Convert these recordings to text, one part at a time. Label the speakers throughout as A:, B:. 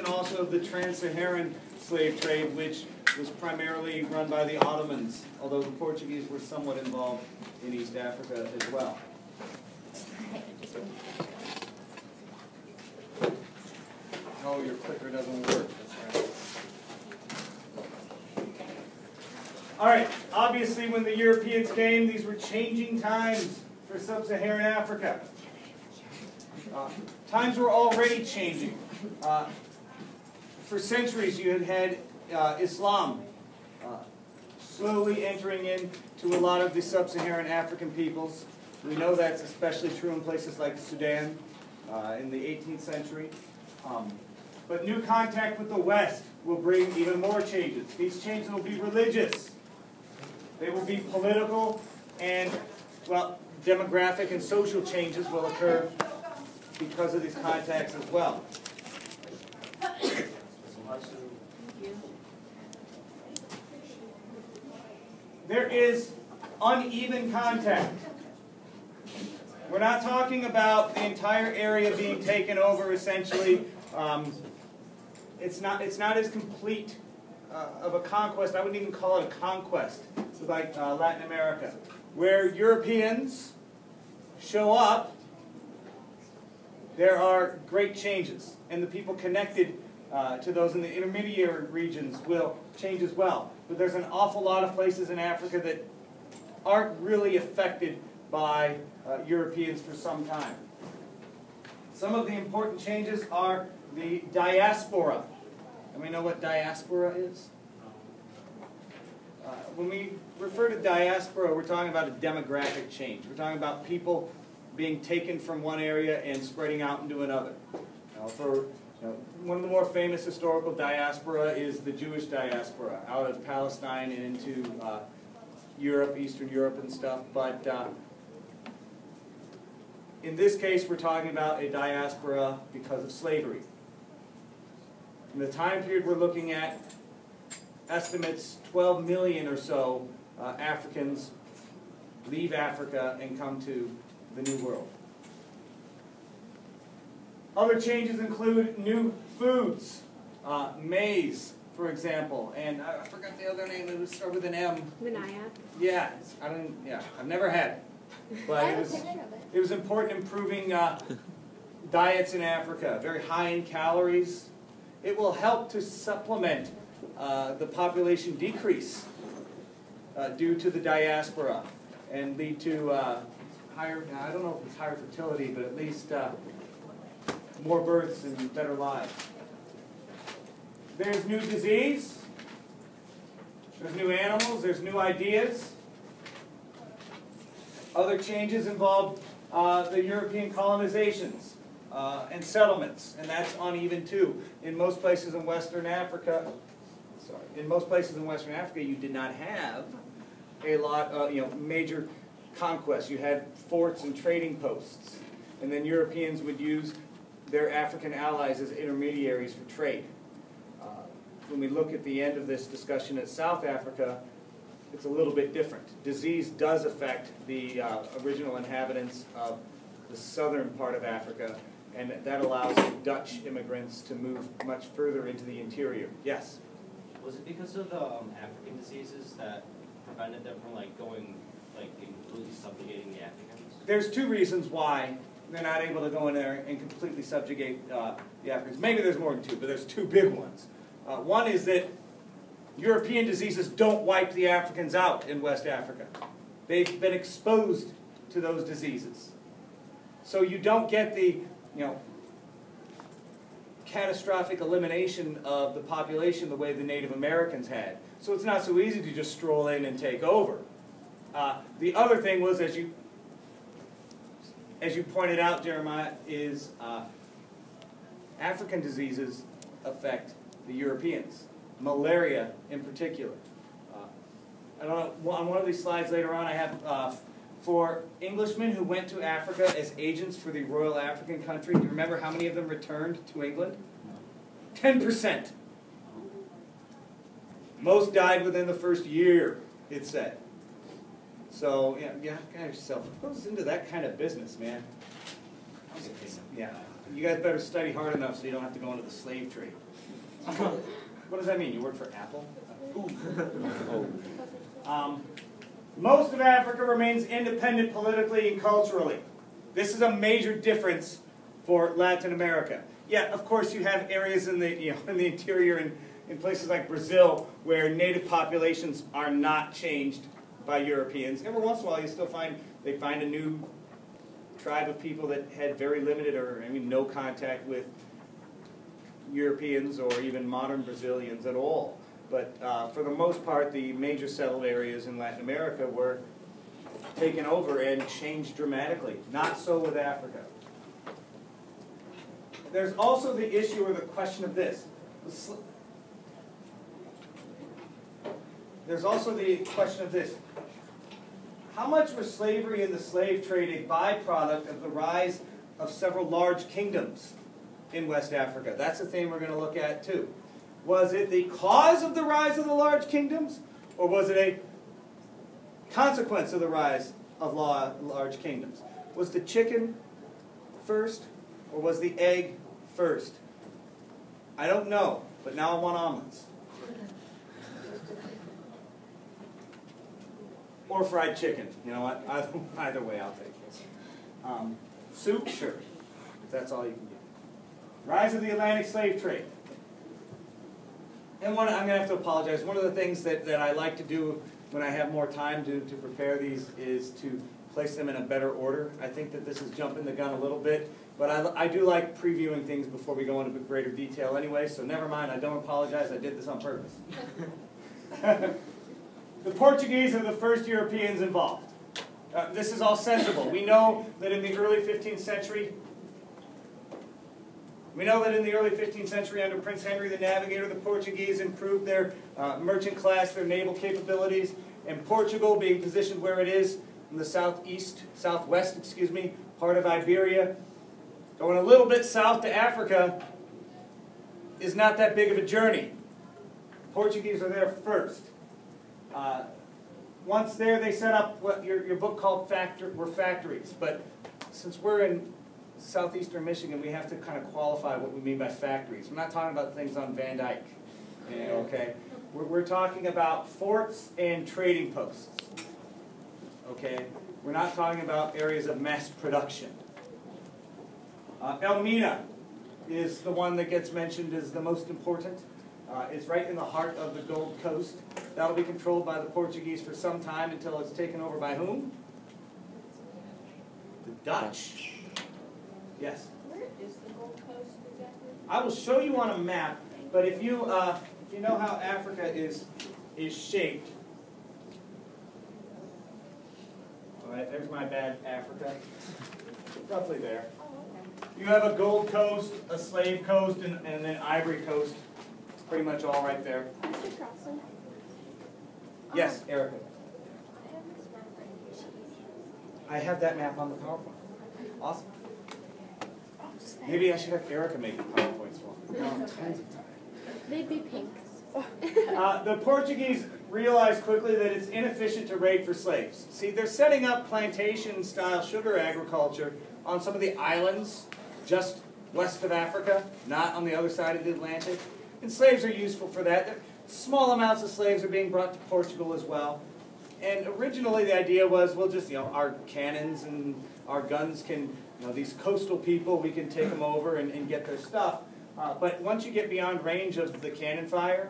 A: mention also the trans-Saharan slave trade, which was primarily run by the Ottomans, although the Portuguese were somewhat involved in East Africa as well. Oh, your clicker doesn't work. That's right. All right, obviously when the Europeans came, these were changing times for sub-Saharan Africa. Times were already changing. For centuries you had Islam slowly entering into a lot of the sub-Saharan African peoples. We know that's especially true in places like Sudan in the 18th century. But new contact with the West will bring even more changes. These changes will be religious. They will be political, and, well, demographic and social changes will occur because of these contacts as well. There is uneven contact. We're not talking about the entire area being taken over, essentially. It's not as complete of a conquest. I wouldn't even call it a conquest, like Latin America, where Europeans show up. There are great changes, and the people connected to those in the intermediary regions will change as well. But there's an awful lot of places in Africa that aren't really affected by Europeans for some time. Some of the important changes are the diaspora. And we know what diaspora is? When we refer to diaspora, we're talking about a demographic change. We're talking about people being taken from one area and spreading out into another. One of the more famous historical diaspora is the Jewish diaspora out of Palestine and into Europe, Eastern Europe and stuff. But in this case, we're talking about a diaspora because of slavery. In the time period we're looking at, estimates 12 million or so Africans leave Africa and come to the New World. Other changes include new foods, maize, for example, and I forgot the other name. It would start with an M.
B: Manaya.
A: Yeah, I've never had it, but it was important in improving diets in Africa. Very high in calories. It will help to supplement the population decrease due to the diaspora and lead to higher, I don't know if it's higher fertility, but at least more births and better lives. There's new disease, there's new animals, there's new ideas. Other changes involve the European colonizations and settlements, and that's uneven too. In most places in Western Africa, you did not have a lot of major conquests. You had forts and trading posts, and then Europeans would use their African allies as intermediaries for trade. When we look at the end of this discussion at South Africa, it's a little bit different. Disease does affect the original inhabitants of the southern part of Africa, and that allows Dutch immigrants to move much further into the interior. Yes?
C: Was it because of the African diseases that prevented them from going, completely subjugating the Africans?
A: There's two reasons why they're not able to go in there and completely subjugate the Africans. Maybe there's more than two, but there's two big ones. One is that European diseases don't wipe the Africans out in West Africa. They've been exposed to those diseases. So you don't get the, catastrophic elimination of the population the way the Native Americans had. So it's not so easy to just stroll in and take over. The other thing was, as you pointed out, Jeremiah, is African diseases affect the Europeans. Malaria in particular. I don't know, on one of these slides later on I have for Englishmen who went to Africa as agents for the Royal African Country. Do you remember how many of them returned to England? 10%. Most died within the first year, it said. So, yeah, ask yourself, what goes into that kind of business, man? Yeah. You guys better study hard enough so you don't have to go into the slave trade. What does that mean? You work for Apple? Most of Africa remains independent politically and culturally. This is a major difference for Latin America. Yeah, of course you have areas in the, in the interior and in places like Brazil where native populations are not changed by Europeans. Every once in a while you still find, they find a new tribe of people that had very limited or no contact with Europeans or even modern Brazilians at all. But for the most part, the major settled areas in Latin America were taken over and changed dramatically. Not so with Africa. There's also the issue or the question of this. There's also the question of this. How much was slavery and the slave trade a byproduct of the rise of several large kingdoms in West Africa? That's the thing we're going to look at too. Was it the cause of the rise of the large kingdoms, or was it a consequence of the rise of large kingdoms? Was the chicken first, or was the egg first? I don't know, but now I want omelets. Or fried chicken. You know what? Either way, I'll take it. Soup, sure. If that's all you can get. Rise of the Atlantic slave trade. And I'm going to have to apologize. One of the things that I like to do when I have more time to prepare these is to place them in a better order. I think that this is jumping the gun a little bit, but I do like previewing things before we go into greater detail anyway, so never mind, I don't apologize, I did this on purpose. The Portuguese are the first Europeans involved. This is all sensible. We know that in the early 15th century, under Prince Henry the Navigator, the Portuguese improved their merchant class, their naval capabilities, and Portugal, being positioned where it is in the southwest, part of Iberia, going a little bit south to Africa, is not that big of a journey. The Portuguese are there first. Once there, they set up what your book called factories. But since we're in southeastern Michigan, we have to kind of qualify what we mean by factories. We're not talking about things on Van Dyke. Okay? We're talking about forts and trading posts. Okay? We're not talking about areas of mass production. Elmina is the one that gets mentioned as the most important. It's right in the heart of the Gold Coast. That'll be controlled by the Portuguese for some time until it's taken over by whom? The Dutch. Yes?
B: Where is the Gold Coast exactly?
A: I will show you on a map, but if you know how Africa is shaped. All right, there's my bad Africa. Roughly there.
B: Oh, okay.
A: You have a Gold Coast, a Slave Coast, and then Ivory Coast. Pretty much all right there.
B: Mr. Crossley?
A: Yes, Erica.
B: I have this map right here.
A: I have that map on the PowerPoint. Awesome.
B: Oh, snap.
A: Maybe I should have Erica make the PowerPoints for me.
B: That's okay. They'd be pink.
A: The Portuguese realized quickly that it's inefficient to raid for slaves. See, they're setting up plantation-style sugar agriculture on some of the islands just west of Africa, not on the other side of the Atlantic. And slaves are useful for that. Small amounts of slaves are being brought to Portugal as well. And originally the idea was, we'll just, our cannons and our guns can, these coastal people, we can take them over and get their stuff. But once you get beyond range of the cannon fire,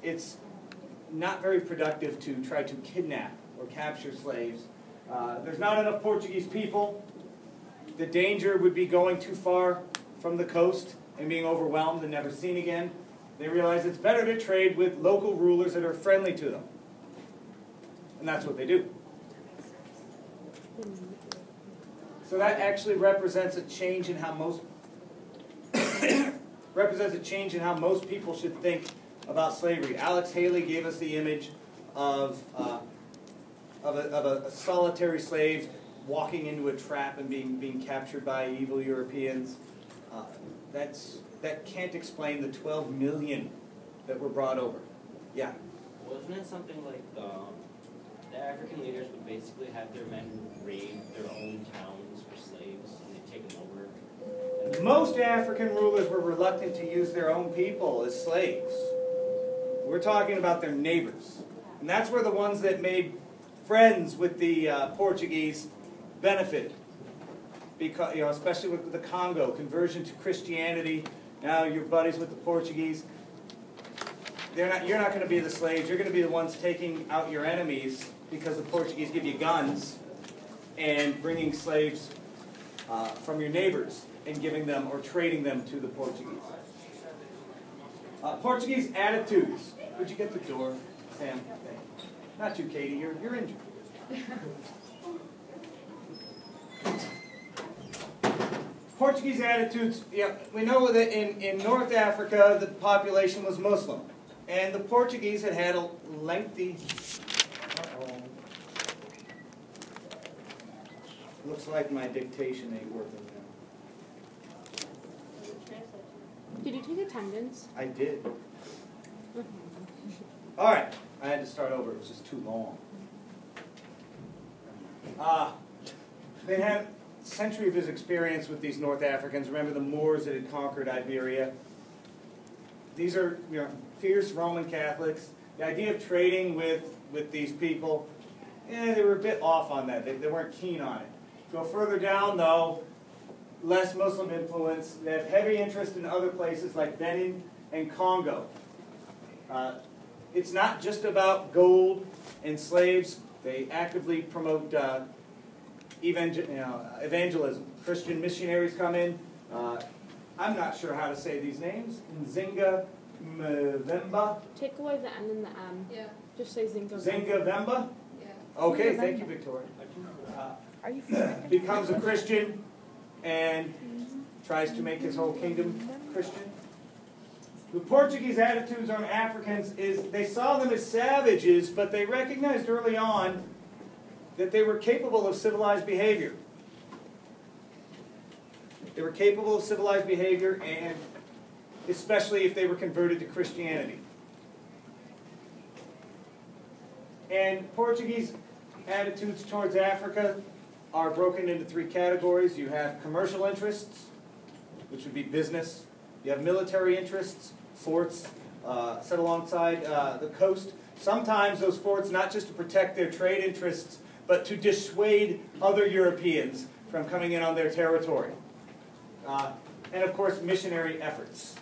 A: it's not very productive to try to kidnap or capture slaves. There's not enough Portuguese people. The danger would be going too far from the coast and being overwhelmed and never seen again. They realize it's better to trade with local rulers that are friendly to them. And that's what they do. So that actually represents a change in how most people should think about slavery. Alex Haley gave us the image of a solitary slave walking into a trap and being captured by evil Europeans. That can't explain the 12 million that were brought over. Yeah?
C: Wasn't it something like the African leaders would basically have their men raid their own towns for slaves and they'd take them over
A: Most African rulers were reluctant to use their own people as slaves. We're talking about their neighbors. And that's where the ones that made friends with the Portuguese benefited. Because, especially with the Congo, conversion to Christianity. Now you're buddies with the Portuguese. You're not going to be the slaves. You're going to be the ones taking out your enemies because the Portuguese give you guns and bringing slaves from your neighbors and giving them or trading them to the Portuguese. Portuguese attitudes. Would you get the door, Sam? Not you, Katie. You're injured. Portuguese attitudes. Yeah, we know that in North Africa the population was Muslim, and the Portuguese had a lengthy. Looks like my dictation ain't working now.
D: Did you take attendance?
A: I did. All right, I had to start over. It was just too long. They had a century of his experience with these North Africans. Remember the Moors that had conquered Iberia. These are fierce Roman Catholics. The idea of trading with these people, they were a bit off on that. They weren't keen on it. Go further down, though, less Muslim influence. They have heavy interest in other places like Benin and Congo. It's not just about gold and slaves. They actively promote evangelism. Christian missionaries come in. I'm not sure how to say these names. Nzinga Mvemba.
D: Take away the N and the M.
B: Yeah.
D: Just say Zinga.
A: Zinga Vemba?
B: Yeah.
A: Okay, thank you, Victoria.
D: Are you
A: Becomes a Christian and tries to make his whole kingdom Christian. The Portuguese attitudes on Africans is they saw them as savages, but they recognized early on that they were capable of civilized behavior. They were capable of civilized behavior, and especially if they were converted to Christianity. And Portuguese attitudes towards Africa are broken into three categories. You have commercial interests, which would be business. You have military interests, forts set alongside the coast. Sometimes those forts not just to protect their trade interests, but to dissuade other Europeans from coming in on their territory. And of course, missionary efforts.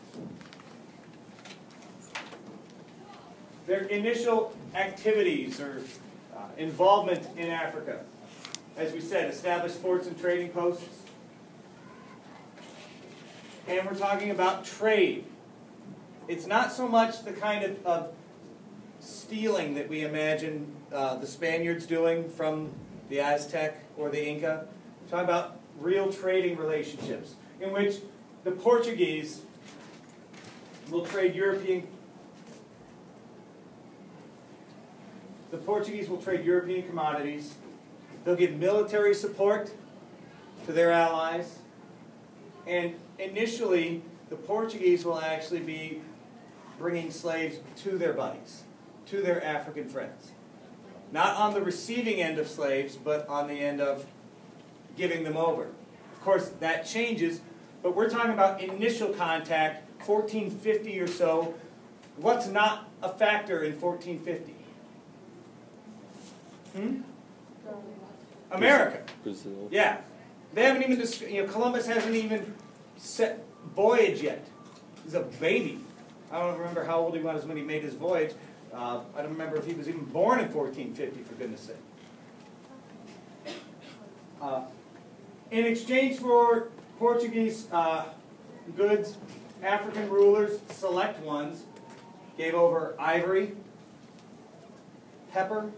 A: Their initial activities or involvement in Africa. As we said, established forts and trading posts. And we're talking about trade. It's not so much the kind of stealing that we imagine the Spaniards doing from the Aztec or the Inca. We're talking about real trading relationships in which the Portuguese will trade European commodities. They'll give military support to their allies. And initially, the Portuguese will actually be bringing slaves to their buddies, to their African friends. Not on the receiving end of slaves, but on the end of giving them over. Of course, that changes, but we're talking about initial contact, 1450 or so. What's not a factor in 1450? America.
E: Brazil.
A: Yeah. They haven't even, Columbus hasn't even set voyage yet. He's a baby. I don't remember how old he was when he made his voyage. I don't remember if he was even born in 1450, for goodness sake. In exchange for Portuguese goods, African rulers, select ones, gave over ivory, pepper,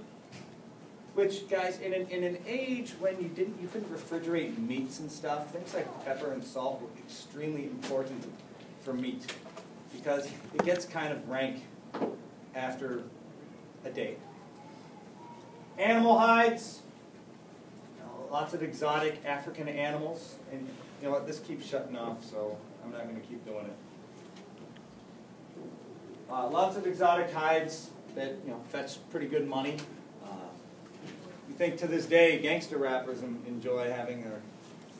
A: which, guys, in an age when you couldn't refrigerate meats and stuff, things like pepper and salt were extremely important for meat because it gets kind of rank after a day. Animal hides, lots of exotic African animals, and you know what? This keeps shutting off, so I'm not going to keep doing it. Lots of exotic hides that fetch pretty good money. You think to this day, gangster rappers enjoy having their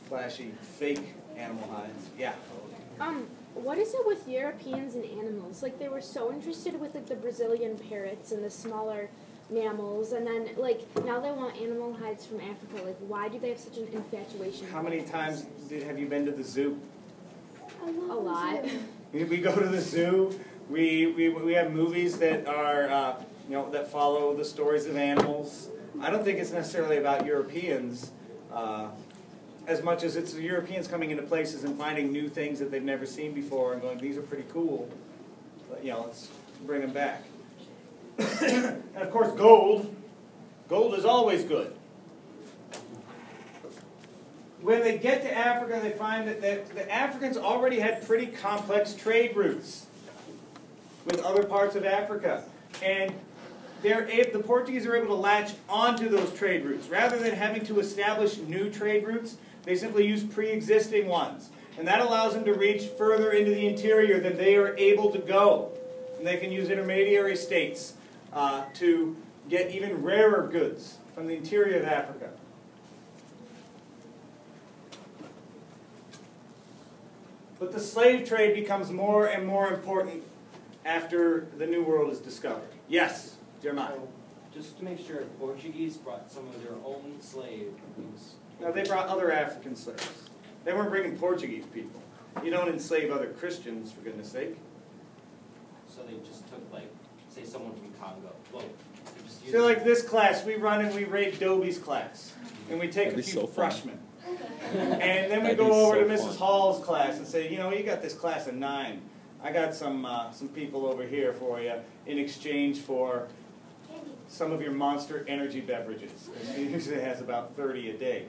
A: flashy, fake animal hides. Yeah.
D: What is it with Europeans and animals? Like, they were so interested with, like, the Brazilian parrots and the smaller mammals, and then, like, now they want animal hides from Africa. Like, why do they have such an infatuation?
A: How many times have you been to the zoo?
D: A lot.
A: We go to the zoo. We have movies that are that follow the stories of animals. I don't think it's necessarily about Europeans as much as it's the Europeans coming into places and finding new things that they've never seen before and going, these are pretty cool. But, let's bring them back. And of course, gold. Gold is always good. When they get to Africa, they find that the Africans already had pretty complex trade routes with other parts of Africa. And the Portuguese are able to latch onto those trade routes. Rather than having to establish new trade routes, they simply use pre-existing ones. And that allows them to reach further into the interior than they are able to go. And they can use intermediary states to get even rarer goods from the interior of Africa. But the slave trade becomes more and more important after the New World is discovered. Yes, Jeremiah.
C: So, just to make sure, Portuguese brought some of their own slaves.
A: No, they brought other African slaves. They weren't bringing Portuguese people. You don't enslave other Christians, for goodness sake.
C: So they just took, like, say someone from Congo. Well, they just used
A: So like this class, we run and we rate Dobie's class. And we take a few freshmen. And then we go over to Mrs. Hall's class and say, you got this class of 9. I got some people over here for you in exchange for some of your Monster energy beverages. It usually has about 30 a day.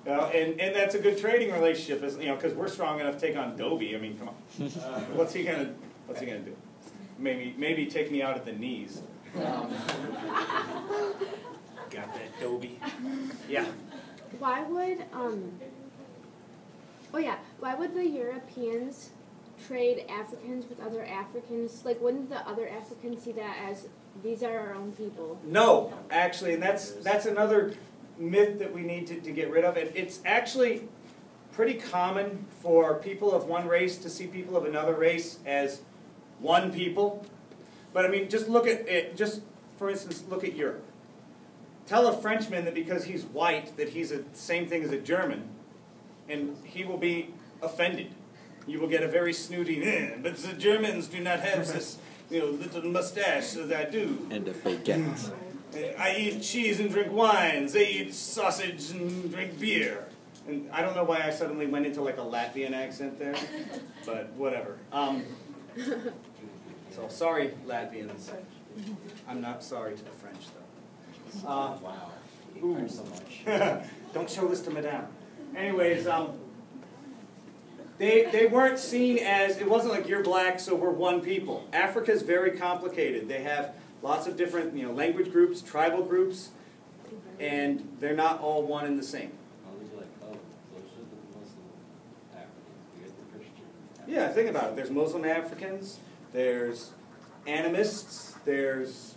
A: And that's a good trading relationship, because we're strong enough to take on Dobie. I mean, come on. What's he gonna do? Maybe take me out at the knees. Got that, Dobie? Yeah.
D: Why would the Europeans trade Africans with other Africans? Like, wouldn't the other Africans see that as, these are our own people?
A: No, actually, and that's another myth that we need to get rid of. It's actually pretty common for people of one race to see people of another race as one people. But I mean, just look at it, for instance, look at Europe. Tell a Frenchman that because he's white that he's the same thing as a German, and he will be offended. You will get a very snooty, but the Germans do not have this little mustache as I do.
E: And a baguette.
A: I eat cheese and drink wines. They eat sausage and drink beer. And I don't know why I suddenly went into like a Latvian accent there, but whatever. So sorry, Latvians. I'm not sorry to the French, though.
C: wow.
A: Ooh.
C: Thanks so much.
A: Don't show this to Madame. Anyways, they weren't seen as, it wasn't like you're black, so we're one people. Africa's very complicated. They have lots of different language groups, tribal groups, and they're not all one and the same.
C: Those are those are the Muslim Africans. We get the Christian Africans.
A: Yeah, think about it. There's Muslim Africans, there's animists, there's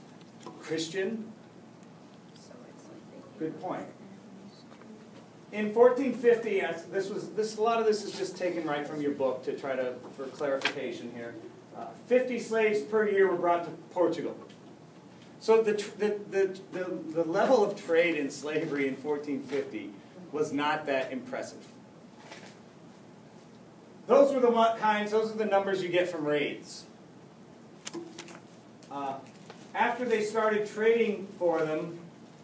A: Christian. Good point. In 1450, a lot of this is just taken right from your book to try to, for clarification here. 50 slaves per year were brought to Portugal. So the level of trade in slavery in 1450 was not that impressive. Those were those are the numbers you get from raids. After they started trading for them,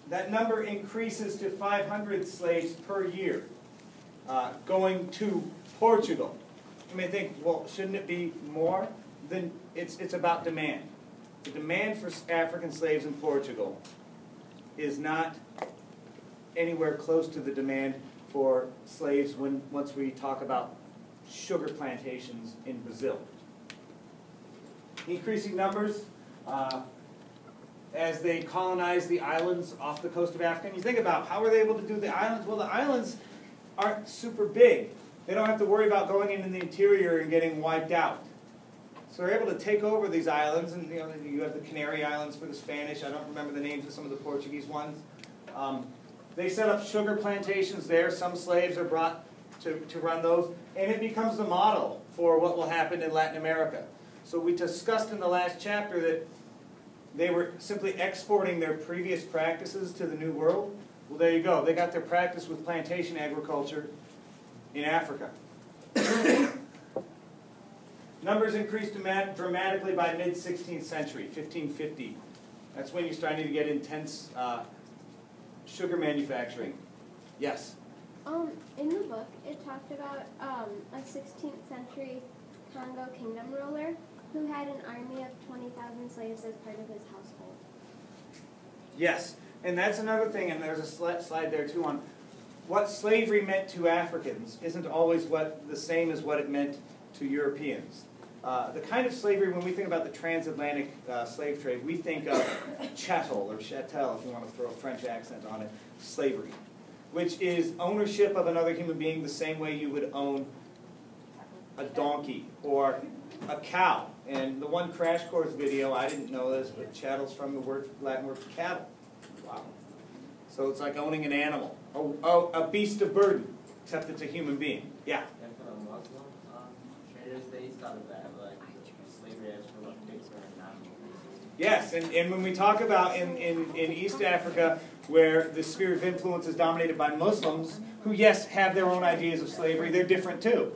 A: that number increases to 500 slaves per year going to Portugal. You may think, well, shouldn't it be more? Then it's about demand. The demand for African slaves in Portugal is not anywhere close to the demand for slaves once we talk about sugar plantations in Brazil. Increasing numbers as they colonize the islands off the coast of Africa. And you think about, how are they able to do the islands? Well, the islands aren't super big. They don't have to worry about going into the interior and getting wiped out. So they're able to take over these islands, and you have the Canary Islands for the Spanish. I don't remember the names of some of the Portuguese ones. They set up sugar plantations there. Some slaves are brought to run those, and it becomes the model for what will happen in Latin America. So we discussed in the last chapter that they were simply exporting their previous practices to the New World. Well, there you go. They got their practice with plantation agriculture in Africa. Numbers increased dramatically by mid-16th century, 1550. That's when you're starting to get intense sugar manufacturing. Yes?
B: In the book, it talked about a 16th century Congo kingdom ruler who had an army of 20,000 slaves as part of his household.
A: Yes, and that's another thing, and there's a slide there too on what slavery meant to Africans isn't always the same as what it meant to Europeans. The kind of slavery, when we think about the transatlantic slave trade, we think of chattel, or chattel, if you want to throw a French accent on it, slavery, which is ownership of another human being the same way you would own a donkey or a cow. And the one Crash Course video, I didn't know this, but chattel's from the Latin word for cattle. Wow. So it's like owning an animal, a beast of burden, except it's a human being. Yeah?
C: And for the Muslim traders, they thought of that, like, slavery as for like pigs or animals.
A: Yes, and when we talk about in East Africa, where the sphere of influence is dominated by Muslims, who, yes, have their own ideas of slavery, they're different too.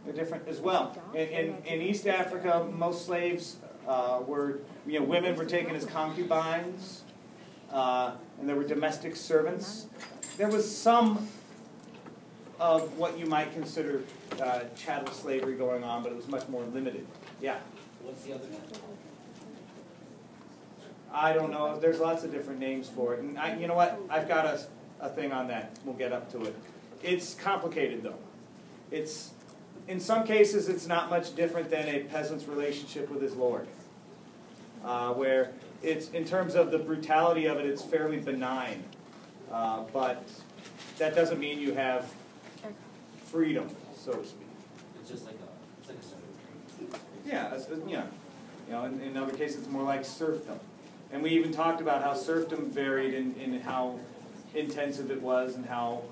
A: They're different as well. In East Africa, most slaves were, women were taken as concubines, and there were domestic servants. There was some of what you might consider chattel slavery going on, but it was much more limited. Yeah?
C: What's the other name?
A: I don't know. There's lots of different names for it. And you know what? I've got a thing on that. We'll get up to it. It's complicated, though. In some cases, it's not much different than a peasant's relationship with his lord, where it's, in terms of the brutality of it, it's fairly benign. But that doesn't mean you have freedom, so to speak.
C: It's just like a servant.
A: Yeah, in other cases, it's more like serfdom. And we even talked about how serfdom varied in how intensive it was and how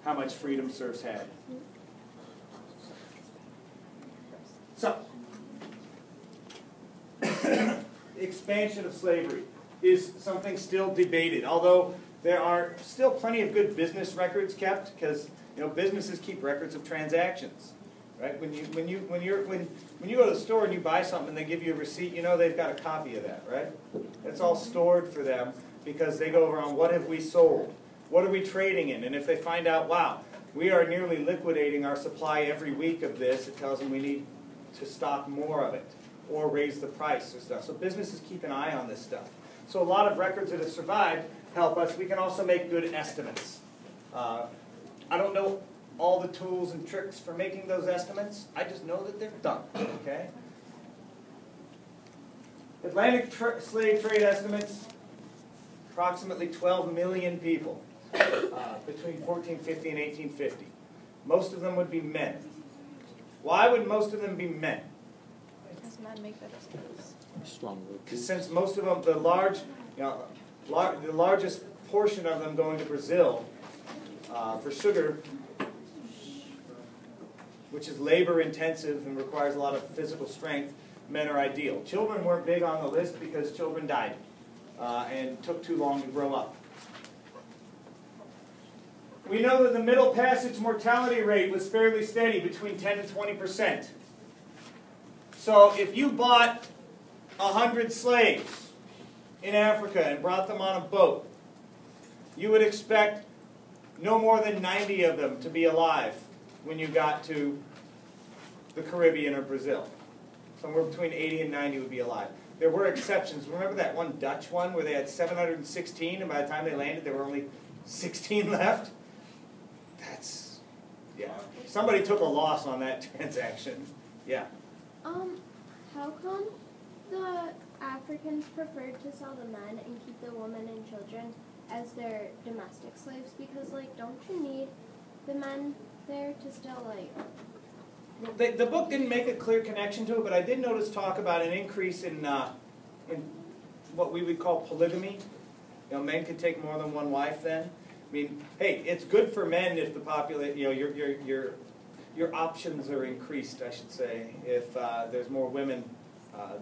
A: much freedom serfs had. So, expansion of slavery is something still debated, although there are still plenty of good business records kept, because businesses keep records of transactions. Right? When you go to the store and you buy something and they give you a receipt, they've got a copy of that, right? It's all stored for them because they go over on what have we sold, what are we trading in, and if they find out, wow, we are nearly liquidating our supply every week of this, it tells them we need to stock more of it or raise the price or stuff. So businesses keep an eye on this stuff. So a lot of records that have survived help us. We can also make good estimates. I don't know all the tools and tricks for making those estimates. I just know that they're done, okay? Atlantic slave trade estimates, approximately 12 million people between 1450 and 1850. Most of them would be men. Why would most of them be men?
E: Because men make better estimates.
F: Stronger.
A: Since most of them, the largest portion of them going to Brazil for sugar, which is labor intensive and requires a lot of physical strength, men are ideal. Children weren't big on the list because children died and took too long to grow up. We know that the Middle Passage mortality rate was fairly steady, between 10 and 20%. So if you bought 100 slaves in Africa and brought them on a boat, you would expect no more than 90 of them to be alive when you got to the Caribbean or Brazil. Somewhere between 80 and 90 would be alive. There were exceptions. Remember that one Dutch one where they had 716 and by the time they landed there were only 16 left? Yeah. Somebody took a loss on that transaction. Yeah.
B: How come the Africans preferred to sell the men and keep the women and children as their domestic slaves? Because, don't you need the men there to still,
A: The book didn't make a clear connection to it, but I did notice talk about an increase in what we would call polygamy. Men could take more than one wife then. I mean, hey, it's good for men if the your options are increased, I should say, if there's more women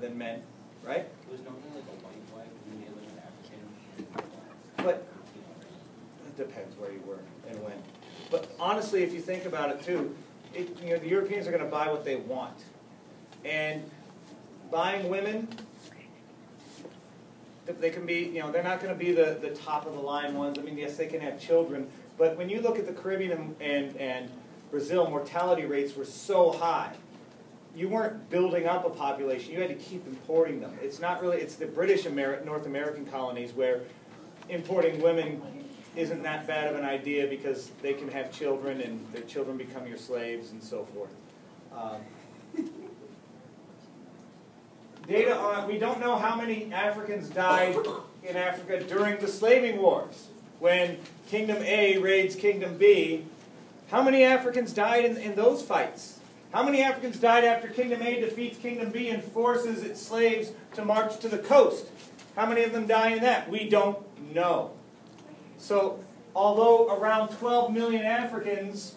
A: than men, right?
C: It was normally like a white flag, and they live in African.
A: But it depends where you were and when. But honestly, if you think about it too, the Europeans are going to buy what they want. And buying women, they can be, they're not going to be the top of the line ones. I mean, yes, they can have children. But when you look at the Caribbean and Brazil, mortality rates were so high. You weren't building up a population. You had to keep importing them. It's not really, it's the British North American colonies where importing women isn't that bad of an idea because they can have children and their children become your slaves and so forth. Data on, we don't know how many Africans died in Africa during the slaving wars. When Kingdom A raids Kingdom B, how many Africans died in those fights? How many Africans died after Kingdom A defeats Kingdom B and forces its slaves to march to the coast? How many of them die in that? We don't know. So, although around 12 million Africans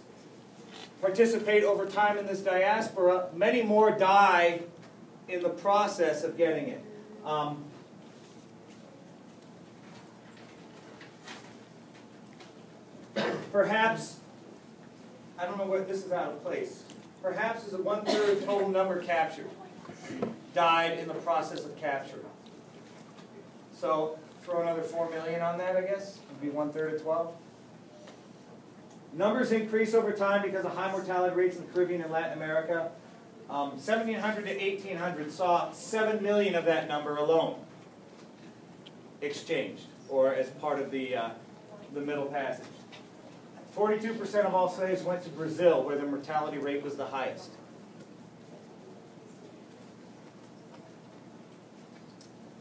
A: participate over time in this diaspora, many more die in the process of getting it. Perhaps, I don't know where this is out of place, perhaps is a 1/3 total number captured, died in the process of capture. So, throw another 4 million on that, I guess. Would be 1/3 of 12. Numbers increase over time because of high mortality rates in the Caribbean and Latin America. 1700 to 1800 saw 7 million of that number alone exchanged, or as part of the Middle Passage. 42% of all slaves went to Brazil, where the mortality rate was the highest.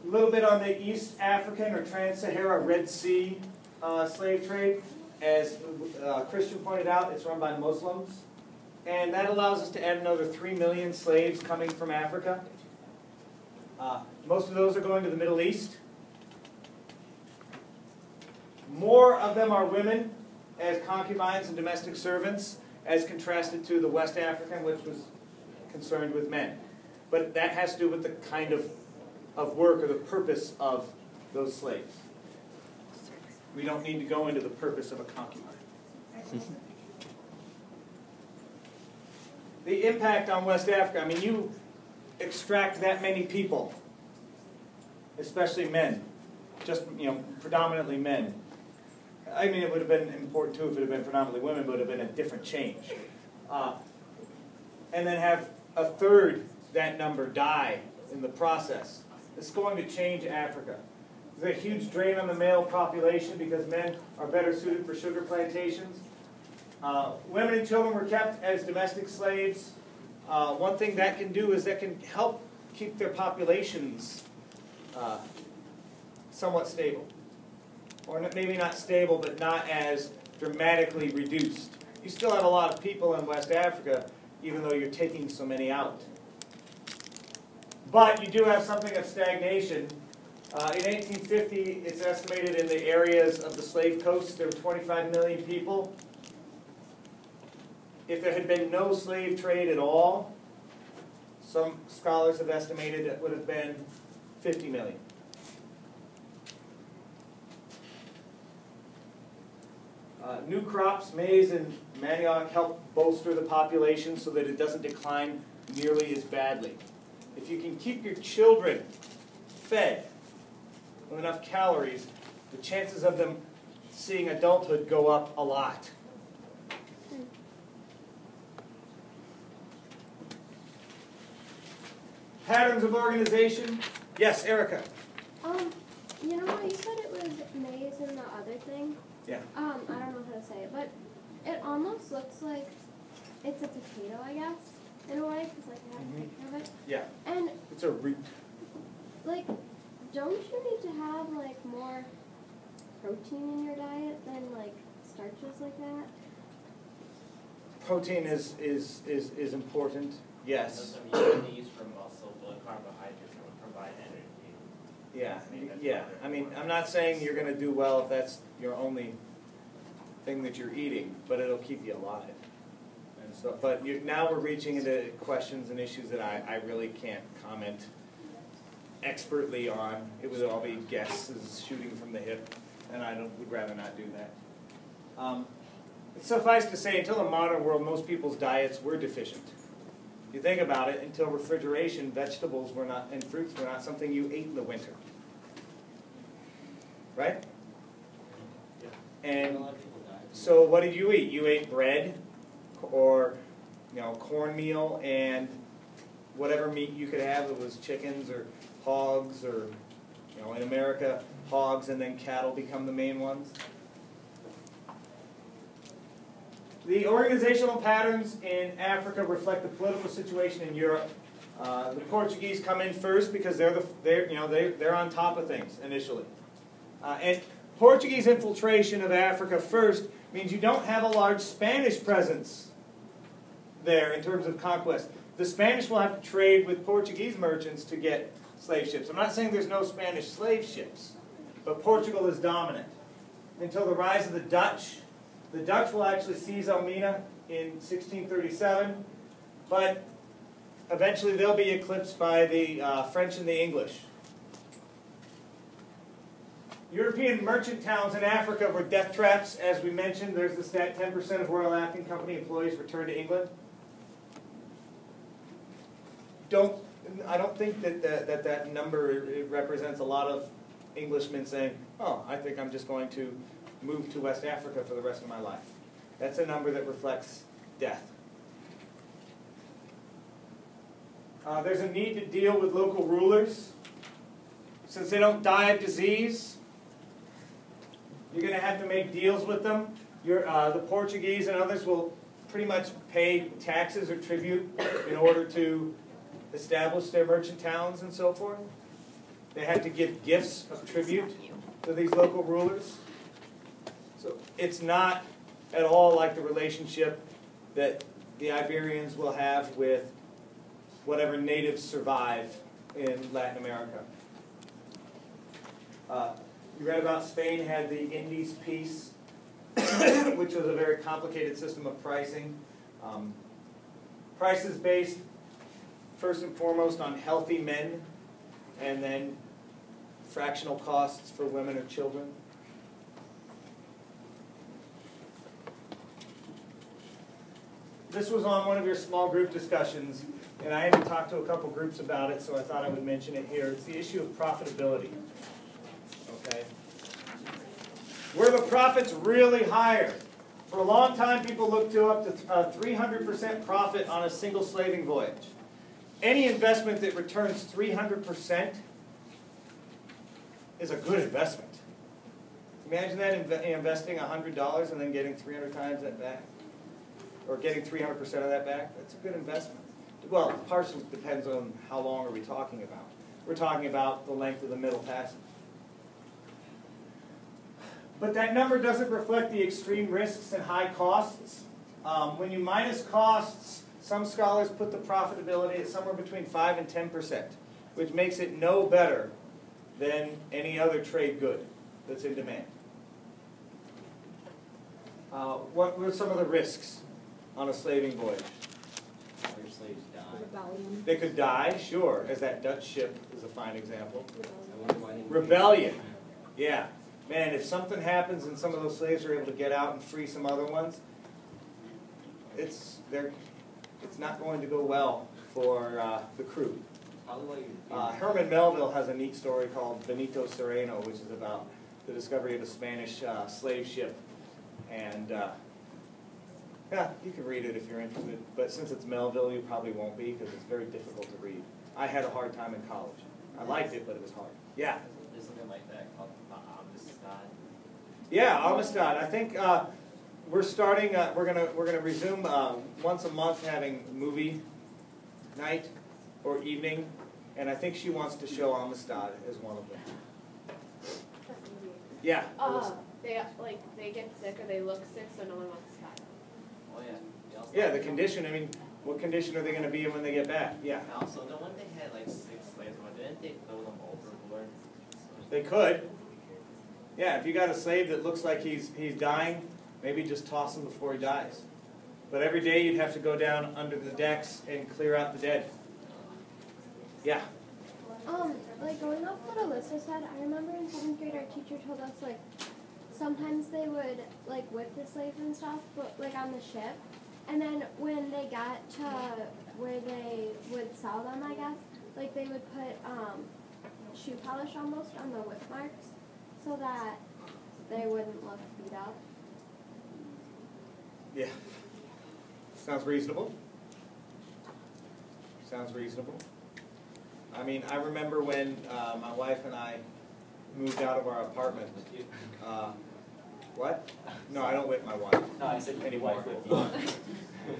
A: A little bit on the East African or Trans-Sahara Red Sea slave trade. As Christian pointed out, it's run by Muslims. And that allows us to add another 3 million slaves coming from Africa. Most of those are going to the Middle East. More of them are women as concubines and domestic servants, as contrasted to the West African, which was concerned with men. But that has to do with the kind of work or the purpose of those slaves. We don't need to go into the purpose of a concubine. The impact on West Africa, I mean, you extract that many people, especially men, just, predominantly men. I mean, it would have been important too if it had been predominantly women, but it would have been a different change. And then have 1/3 that number die in the process. It's going to change Africa. There's a huge drain on the male population because men are better suited for sugar plantations. Women and children were kept as domestic slaves. One thing that can do is that can help keep their populations somewhat stable. Or maybe not stable, but not as dramatically reduced. You still have a lot of people in West Africa, even though you're taking so many out. But you do have something of stagnation. In 1850, it's estimated in the areas of the slave coast, there were 25 million people. If there had been no slave trade at all, some scholars have estimated it would have been 50 million. New crops, maize and manioc, help bolster the population so that it doesn't decline nearly as badly. If you can keep your children fed with enough calories, the chances of them seeing adulthood go up a lot. Patterns of organization. Yes, Erica.
B: You know how you said it was maize and the other thing?
A: Yeah.
B: I don't know how to say it, but it almost looks like it's a potato, I guess, in a way, because I have a picture of it.
A: Yeah.
B: And
A: It's a root.
B: don't you need to have more protein in your diet than starches like that?
A: Protein is important. Yes.
C: Some use for muscle, but carbohydrates will provide energy.
A: Yeah. Yeah. I mean, I'm not saying you're going to do well if that's your only thing that you're eating, but it'll keep you alive. And so, but now we're reaching into questions and issues that I really can't comment expertly on. It would all be guesses shooting from the hip, and would rather not do that. Suffice to say, until the modern world, most people's diets were deficient. If you think about it, until refrigeration, vegetables were not, and fruits were not something you ate in the winter. Right? And so what did you eat? You ate bread or cornmeal and whatever meat you could have. It was chickens or hogs or, in America, hogs and then cattle become the main ones. The organizational patterns in Africa reflect the political situation in Europe. The Portuguese come in first because they're on top of things initially. And Portuguese infiltration of Africa first means you don't have a large Spanish presence there in terms of conquest. The Spanish will have to trade with Portuguese merchants to get slave ships. I'm not saying there's no Spanish slave ships, but Portugal is dominant. Until the rise of the Dutch. The Dutch will actually seize Elmina in 1637, but eventually they'll be eclipsed by the French and the English. European merchant towns in Africa were death traps. As we mentioned, there's the stat 10% of Royal African Company employees returned to England. I don't think that number represents a lot of Englishmen saying, oh, I think I'm just going to move to West Africa for the rest of my life. That's a number that reflects death. There's a need to deal with local rulers. Since they don't die of disease, you're going to have to make deals with them. The Portuguese and others will pretty much pay taxes or tribute in order to establish their merchant towns and so forth. They have to give gifts of tribute to these local rulers. So it's not at all like the relationship that the Iberians will have with whatever natives survive in Latin America. You read about Spain had the Indies Peace, which was a very complicated system of pricing. Prices based first and foremost on healthy men, and then fractional costs for women or children. This was on one of your small group discussions, and I had talked to a couple groups about it, so I thought I would mention it here. It's the issue of profitability. Okay? Were the profits really higher? For a long time, people looked to up to 300% profit on a single slaving voyage. Any investment that returns 300% is a good investment. Imagine that investing $100 and then getting 300 times that back. Or getting 300% of that back. That's a good investment. Well, partially depends on how long are we talking about. We're talking about the length of the Middle Passage. But that number doesn't reflect the extreme risks and high costs. When you minus costs, some scholars put the profitability at somewhere between 5 and 10%, which makes it no better than any other trade good that's in demand. What were some of the risks on a slaving voyage?
C: Your slaves die.
D: Rebellion.
A: They could die, sure, as that Dutch ship is a fine example.
C: I wonder why they didn't-
A: Rebellion. Yeah. Man, if something happens and some of those slaves are able to get out and free some other ones, it's not going to go well for the crew.
C: Probably why you-
A: Herman Melville has a neat story called Benito Sereno, which is about the discovery of a Spanish slave ship. And yeah, you can read it if you're interested. But since it's Melville, you probably won't be because it's very difficult to read. I had a hard time in college. I liked it, but it was hard. Yeah.
C: There's something like that called Amistad.
A: Yeah, Amistad. I think we're starting. We're gonna resume once a month having movie night or evening, and I think she wants to show Amistad as one of them. Yeah.
B: They get sick or they look sick, so no one wants to catch them.
C: Oh yeah. They also-
A: Yeah, the condition. I mean, what condition are they going to be in when they get back? Yeah.
C: And also, the one they had like 6 slaves, didn't they throw them overboard?
A: They could. Yeah, if you got a slave that looks like he's dying, Maybe just toss him before he dies. But every day you'd have to go down under the decks and clear out the dead. Yeah.
B: Like going off what Alyssa said, I remember in 7th grade our teacher told us like sometimes they would like whip the slaves and stuff, but like on the ship. And then when they got to where they would sell them, I guess, like they would put shoe polish almost on the whip marks so that they wouldn't look beat up.
A: Yeah. Sounds reasonable. Sounds reasonable. I mean, I remember when my wife and I moved out of our apartment. What? No, I don't whip my wife.
C: No, I said your wife whipped you.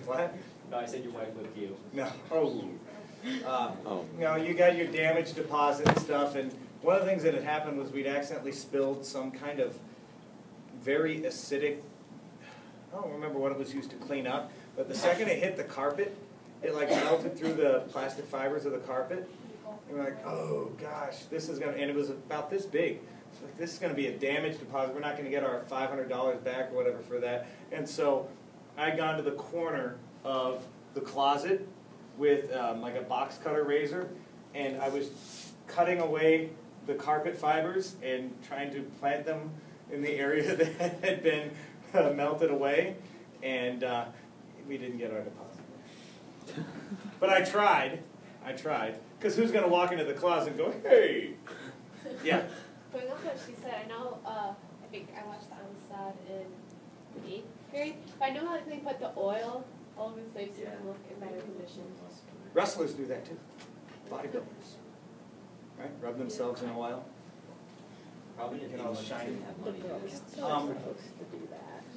A: What?
C: No, I said your wife whipped you.
A: No. Oh. You know, you got your damage deposit and stuff, and one of the things that had happened was we'd accidentally spilled some kind of very acidic, I don't remember what it was used to clean up, but the second it hit the carpet, it like melted through the plastic fibers of the carpet. And we're like, oh gosh, this is gonna, and it was about this big. It's like, this is gonna be a damage deposit. We're not gonna get our $500 back or whatever for that. And so I'd gone to the corner of the closet with like a box cutter razor, and I was cutting away the carpet fibers and trying to plant them in the area that had been melted away, and we didn't get our deposit. But I tried, because who's going to walk into the closet and go, hey? Yeah.
F: Going off what she said, I know, I think I watched the Amistad in 8th grade, but I know how they put the oil all over the slaves so they look in better condition.
A: Wrestlers do that too. Bodybuilders. Right? Rub themselves in oil.
C: Probably
A: Get
C: didn't
A: all
C: much
A: shiny.
C: didn't have money to do this.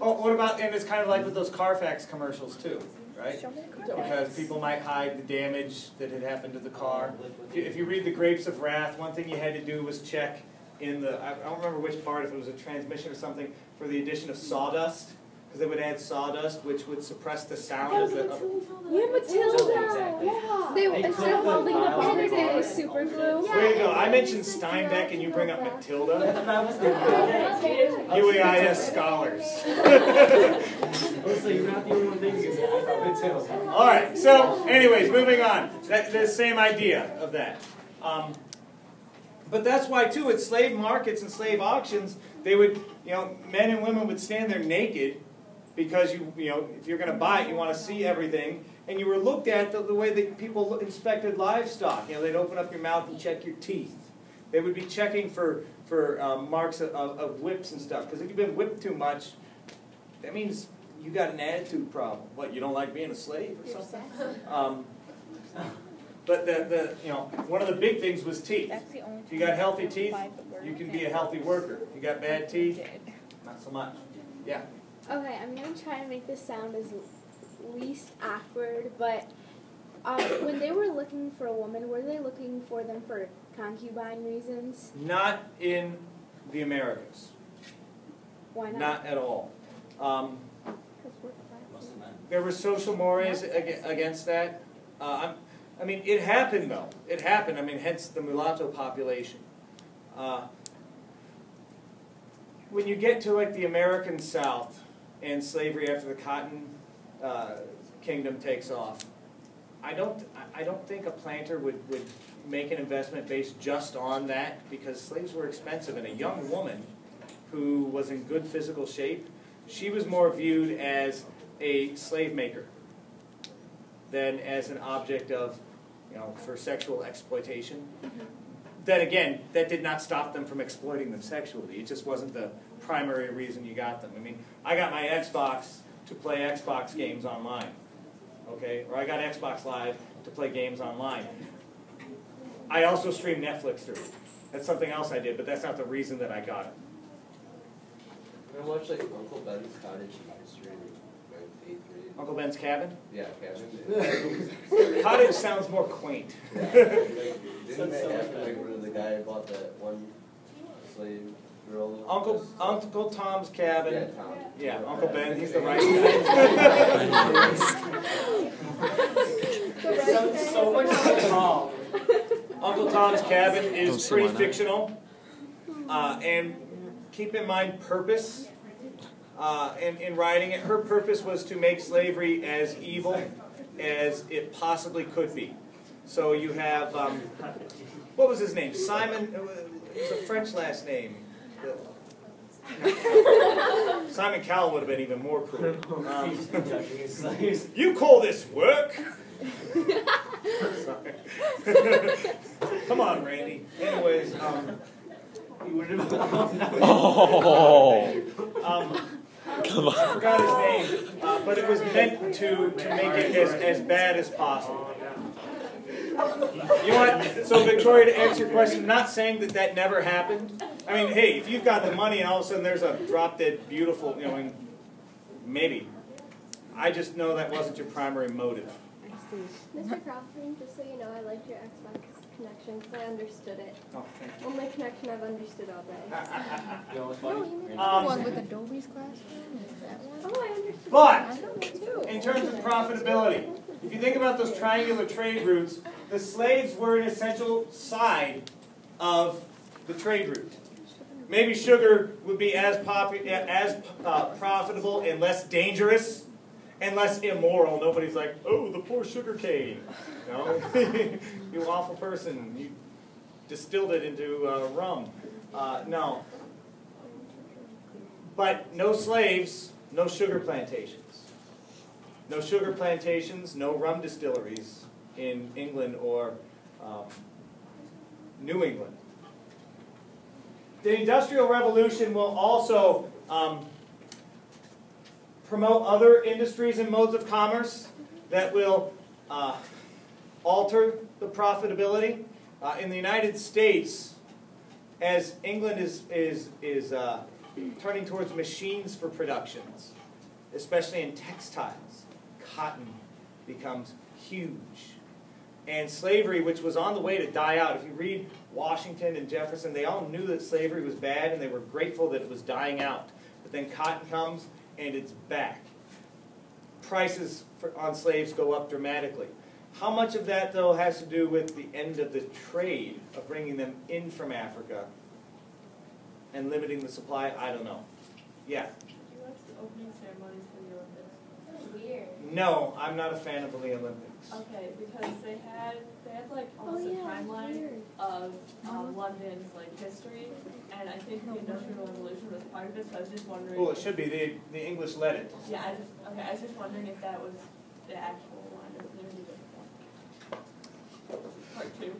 A: Oh, what about, and it's kind of like with those Carfax commercials too, right? Because people might hide the damage that had happened to the car. If you read The Grapes of Wrath, one thing you had to do was check in the, I don't remember which part, if it was a transmission or something, for the addition of sawdust. Because they would add sawdust, which would suppress the sound of the...
D: Yeah, Matilda!
C: Exactly.
B: Yeah.
D: They instead of holding the banners, they use super glue.
A: Way to go. I mentioned Steinbeck and you bring up Matilda.
C: That was good.
A: UAIS scholars.
C: So you're not the only one thinking of that. I thought it too.
A: All right, so anyways, moving on. The same idea of that. But that's why, too, at slave markets and slave auctions, they would, men and women would stand there naked because, if you're going to buy it, you want to see everything. And you were looked at the way that people inspected livestock. They'd open up your mouth and check your teeth. They would be checking for marks of whips and stuff. Because if you've been whipped too much, that means you got an attitude problem. What, you don't like being a slave or something? But one of the big things was teeth. If you got healthy teeth, you can be a healthy worker. If you got bad teeth, not so much. Yeah.
D: Okay, I'm going to try to make this sound as least awkward, but when they were looking for a woman, were they looking for them for concubine reasons?
A: Not in the Americas.
D: Why not?
A: Not at all.
D: Because we're
C: Most of them.
A: There were social mores against that. I mean, it happened, though. It happened. I mean, hence the mulatto population. When you get to, like, the American South and slavery after the Cotton Kingdom takes off, I don't think a planter would make an investment based just on that, because slaves were expensive, and a young woman who was in good physical shape, she was more viewed as a slave maker than as an object of, for sexual exploitation. Then again, that did not stop them from exploiting them sexually. It just wasn't the primary reason you got them. I mean, I got my Xbox to play Xbox games online, okay? Or I got Xbox Live to play games online. I also stream Netflix through it. That's something else I did, but that's not the reason that I got it.
G: I watched Uncle Ben's Cottage History in 8th grade.
A: Uncle Ben's Cabin?
G: Yeah, cabin.
A: Cottage sounds more quaint.
G: Yeah, didn't they have where the guy bought that one slave girl?
A: Uncle Tom's Cabin.
G: Yeah, Tom.
A: Yeah, Uncle Ben, he's the right guy.
C: Sounds so much like Tom.
A: Uncle Tom's Cabin is pretty fictional. And keep in mind purpose. in writing it. Her purpose was to make slavery as evil as it possibly could be. So you have, what was his name? Simon, it was a French last name. Simon Cowell would have been even more cruel. You call this work? Sorry. Come on, Randy. Anyways,
C: You would have
A: I forgot his name, but it was meant to make it as bad as possible. You know what? So, Victoria, to answer your question, not saying that that never happened. I mean, hey, if you've got the money and all of a sudden there's a drop-dead beautiful, you know, and maybe. I just know that wasn't your primary motive.
B: Mr. Crawford, just so you know, I liked your Xbox connection because I understood it.
A: Oh, thank you.
B: Only connection I've understood all day.
C: You know what's
E: No,
C: funny?
E: you mean the
A: Um,
E: one with Adobe's classroom? Is that one?
B: Oh, I understood.
A: But
E: I know that too.
A: in terms of profitability, if you think about those triangular trade routes, the slaves were an essential side of the trade route. Maybe sugar would be as profitable and less dangerous and less immoral. Nobody's like, oh, the poor sugar cane. No, you awful person. You distilled it into rum. No. But no slaves, no sugar plantations. No sugar plantations, no rum distilleries in England or New England. The Industrial Revolution will also promote other industries and modes of commerce that will alter the profitability. In the United States, as England is turning towards machines for productions, especially in textiles, cotton becomes huge. And slavery, which was on the way to die out. If you read Washington and Jefferson, they all knew that slavery was bad and they were grateful that it was dying out. But then cotton comes and it's back. Prices on slaves go up dramatically. How much of that, though, has to do with the end of the trade of bringing them in from Africa and limiting the supply? I don't know. Yeah.
H: Did you watch the opening ceremonies for the Olympics?
F: That's weird.
A: No, I'm not a fan of the Olympics.
H: Okay, because they had like almost a timeline of London's like history, and I think the Industrial Revolution was part of it. So I was just wondering.
A: Well, it should be. The English led it.
H: Yeah, I was just wondering if that was the actual one or if there was a part two.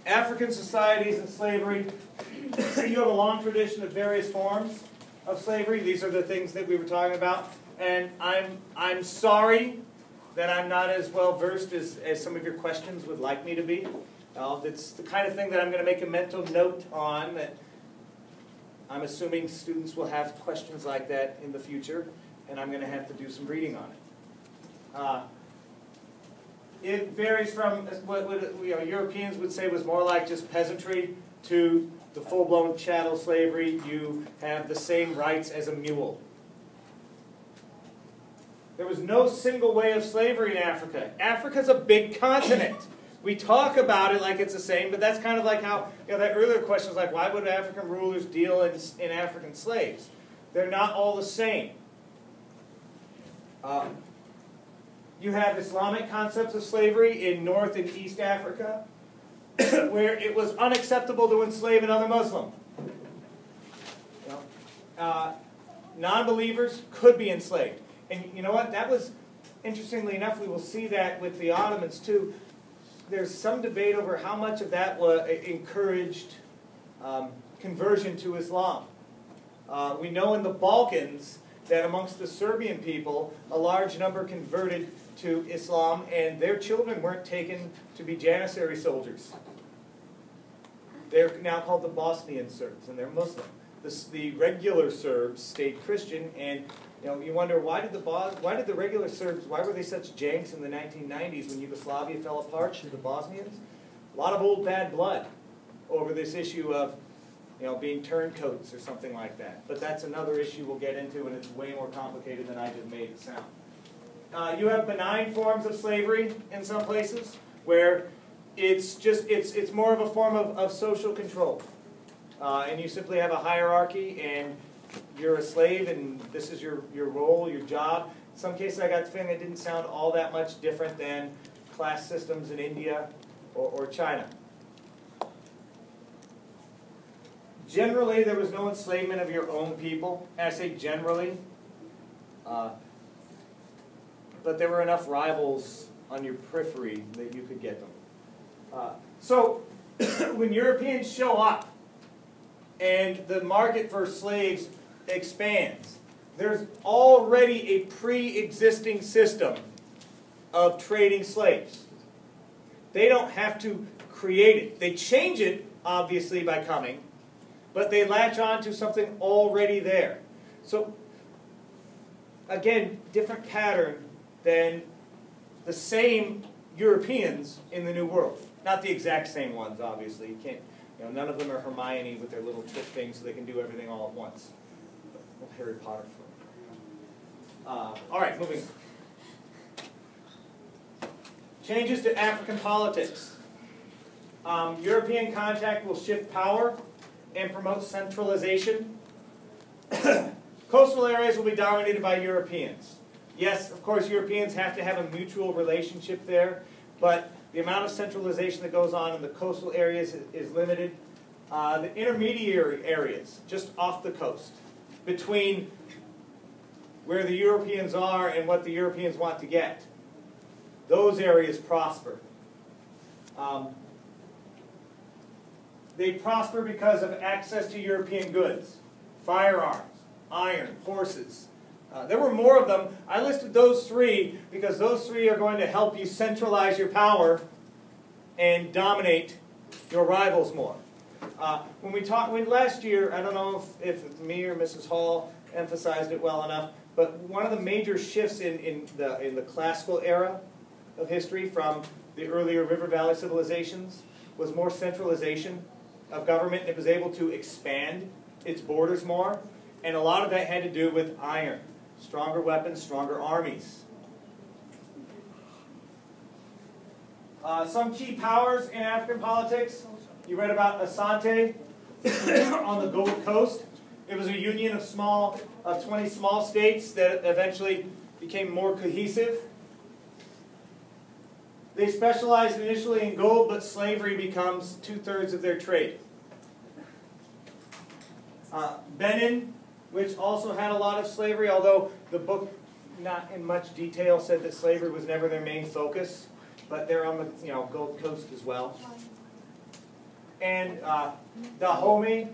A: African societies and slavery. You have a long tradition of various forms of slavery. These are the things that we were talking about. And I'm sorry that I'm not as well versed as some of your questions would like me to be. It's the kind of thing that I'm going to make a mental note on, that I'm assuming students will have questions like that in the future, and I'm going to have to do some reading on it. It varies from what Europeans would say was more like just peasantry to the full-blown chattel slavery. You have the same rights as a mule. There was no single way of slavery in Africa. Africa's a big continent. We talk about it like it's the same, but that's kind of like how, that earlier question was like, why would African rulers deal in African slaves? They're not all the same. You have Islamic concepts of slavery in North and East Africa, where it was unacceptable to enslave another Muslim. Non-believers could be enslaved. And you know what? That was, interestingly enough, we will see that with the Ottomans too. There's some debate over how much of that encouraged conversion to Islam. We know in the Balkans that amongst the Serbian people, a large number converted to Islam, and their children weren't taken to be Janissary soldiers. They're now called the Bosnian Serbs, and they're Muslim. The regular Serbs stayed Christian, and you wonder, why did the regular Serbs, why were they such janks in the 1990s when Yugoslavia fell apart to the Bosnians? A lot of old bad blood over this issue of being turncoats or something like that. But that's another issue we'll get into, and it's way more complicated than I just made it sound. You have benign forms of slavery in some places where it's more of a form of social control. And you simply have a hierarchy, and you're a slave and this is your role, your job. In some cases I got the feeling it didn't sound all that much different than class systems in India or China. Generally, there was no enslavement of your own people. And I say generally, but there were enough rivals on your periphery that you could get them. So when Europeans show up and the market for slaves expands, there's already a pre-existing system of trading slaves. They don't have to create it. They change it, obviously, by coming, but they latch on to something already there. So, again, different pattern than the same Europeans in the New World. Not the exact same ones, obviously. You can't, none of them are Hermione with their little trick things so they can do everything all at once. Well, Harry Potter. All right, moving on. Changes to African politics. European contact will shift power and promote centralization. Coastal areas will be dominated by Europeans. Yes, of course, Europeans have to have a mutual relationship there, but the amount of centralization that goes on in the coastal areas is limited. The intermediary areas, just off the coast, between where the Europeans are and what the Europeans want to get, those areas prosper. They prosper because of access to European goods, firearms, iron, horses. There were more of them. I listed those three because those three are going to help you centralize your power and dominate your rivals more. When last year, I don't know if me or Mrs. Hall emphasized it well enough, but one of the major shifts in the classical era of history from the earlier River Valley civilizations was more centralization of government, and it was able to expand its borders more, and a lot of that had to do with iron. Stronger weapons, stronger armies. Some key powers in African politics. You read about Asante on the Gold Coast. It was a union of 20 small states that eventually became more cohesive. They specialized initially in gold, but slavery becomes 2/3 of their trade. Benin, which also had a lot of slavery, although the book, not in much detail, said that slavery was never their main focus, but they're on the Gold Coast as well. And Dahomey,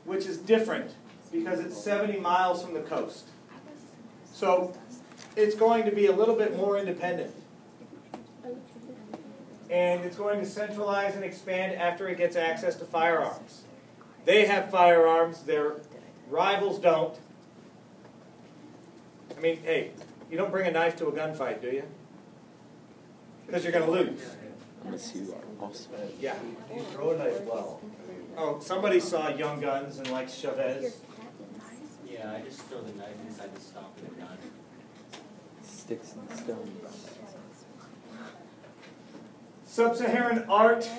A: which is different because it's 70 miles from the coast. So it's going to be a little bit more independent. And it's going to centralize and expand after it gets access to firearms. They have firearms, their rivals don't. I mean, hey, you don't bring a knife to a gunfight, do you? Because you're going to lose.
I: Unless you are awesome.
G: Yeah. You throw a knife well.
A: Oh, somebody saw Young Guns and likes Chavez.
C: Yeah, I just throw the knife inside the stump and gun.
I: Sticks and stones.
A: Sub-Saharan art.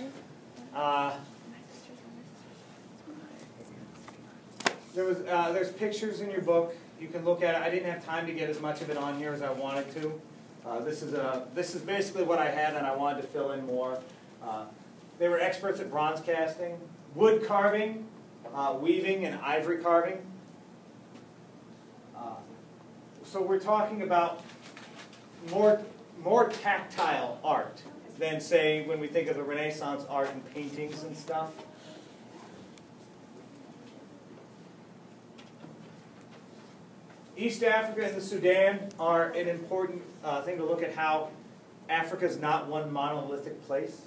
A: There's pictures in your book. You can look at it. I didn't have time to get as much of it on here as I wanted to. This is basically what I had, and I wanted to fill in more. They were experts at bronze casting, wood carving, weaving, and ivory carving. So we're talking about more tactile art than, say, when we think of the Renaissance art and paintings and stuff. East Africa and the Sudan are an important thing to look at how Africa is not one monolithic place.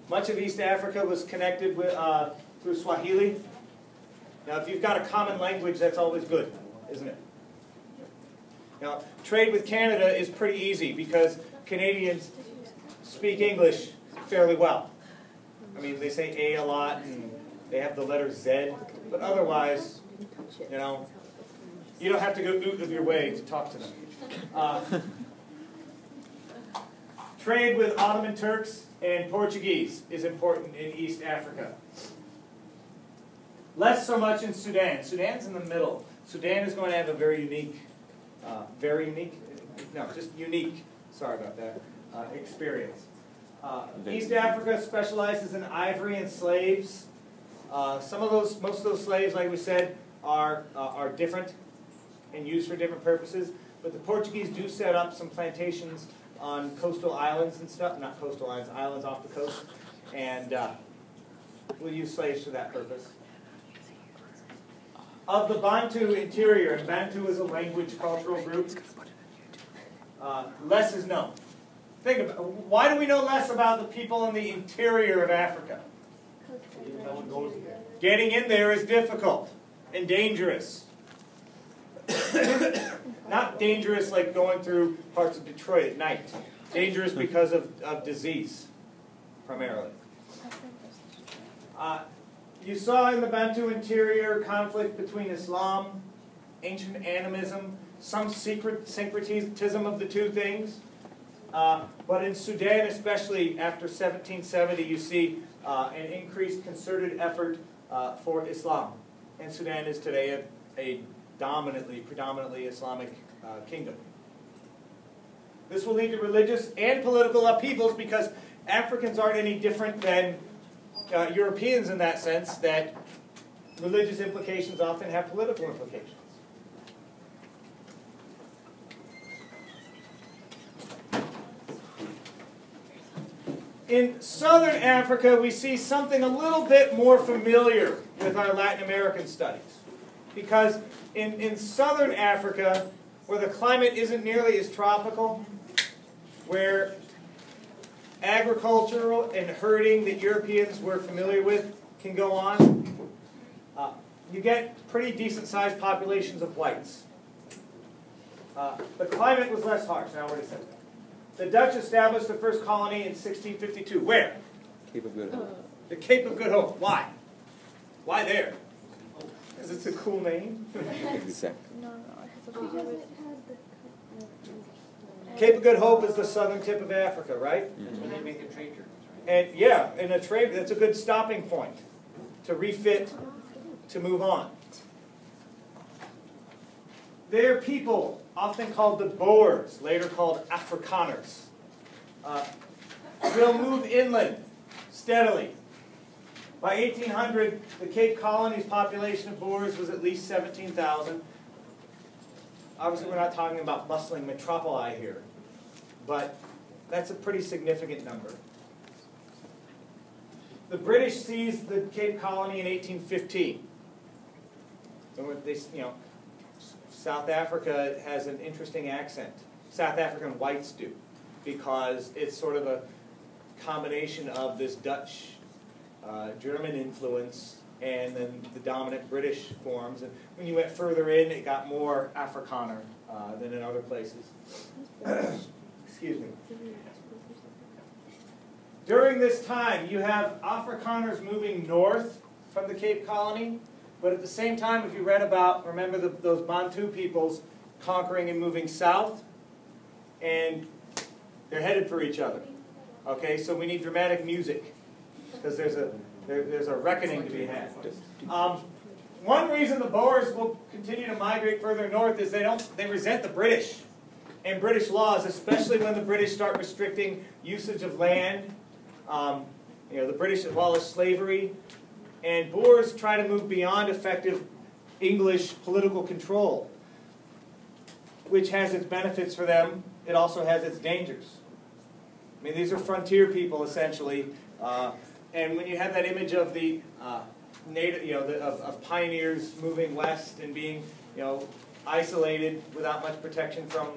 A: Much of East Africa was connected with, through Swahili. Now, if you've got a common language, that's always good, isn't it? Now, trade with Canada is pretty easy because Canadians speak English fairly well. I mean, they say A lot and they have the letter Z, but otherwise, you don't have to go out of your way to talk to them. Trade with Ottoman Turks and Portuguese is important in East Africa. Less so much in Sudan. Sudan's in the middle. Sudan is going to have a very unique, sorry about that, experience. East Africa specializes in ivory and slaves. Most of those slaves, like we said, are different and used for different purposes. But the Portuguese do set up some plantations on coastal islands and stuff, not coastal islands, islands off the coast, and we'll use slaves for that purpose. Of the Bantu interior, and Bantu is a language cultural group, less is known. Think about it. Why do we know less about the people in the interior of Africa? Getting in there is difficult and dangerous. Not dangerous like going through parts of Detroit at night. Dangerous because of disease, primarily. You saw in the Bantu interior conflict between Islam, ancient animism, some syncretism of the two things. But in Sudan, especially after 1770, you see an increased concerted effort for Islam. And Sudan is today a predominantly Islamic kingdom. This will lead to religious and political upheavals because Africans aren't any different than Europeans in that sense, that religious implications often have political implications. In southern Africa, we see something a little bit more familiar with our Latin American studies. Because in southern Africa, where the climate isn't nearly as tropical, where agricultural and herding that Europeans were familiar with can go on, you get pretty decent-sized populations of whites. The climate was less harsh, I already said that. The Dutch established the first colony in 1652. Where?
I: Cape of Good Hope.
A: The Cape of Good Hope. Why? Why there? Because it's a cool name?
I: Exactly.
E: No,
B: Because it has the...
A: Cape of Good Hope is the southern tip of Africa, right?
C: That's where they make the trade journeys, right?
A: And yeah, in a trade, that's a good stopping point to refit, to move on. Their people, often called the Boers, later called Afrikaners, will move inland steadily. By 1800, the Cape Colony's population of Boers was at least 17,000. Obviously, we're not talking about bustling metropoli here, but that's a pretty significant number. The British seized the Cape Colony in 1815. And they, South Africa has an interesting accent. South African whites do, because it's sort of a combination of this Dutch, German influence and then the dominant British forms. And when you went further in, it got more Afrikaner than in other places. Excuse me. During this time, you have Afrikaners moving north from the Cape Colony. But at the same time, if you read about, remember those Bantu peoples conquering and moving south, and they're headed for each other. Okay, so we need dramatic music because there's a reckoning to be had. One reason the Boers will continue to migrate further north is they resent the British and British laws, especially when the British start restricting usage of land. The British abolish slavery. And Boers try to move beyond effective English political control, which has its benefits for them. It also has its dangers. I mean, these are frontier people, essentially. And when you have that image of the native, of pioneers moving west and being, isolated without much protection from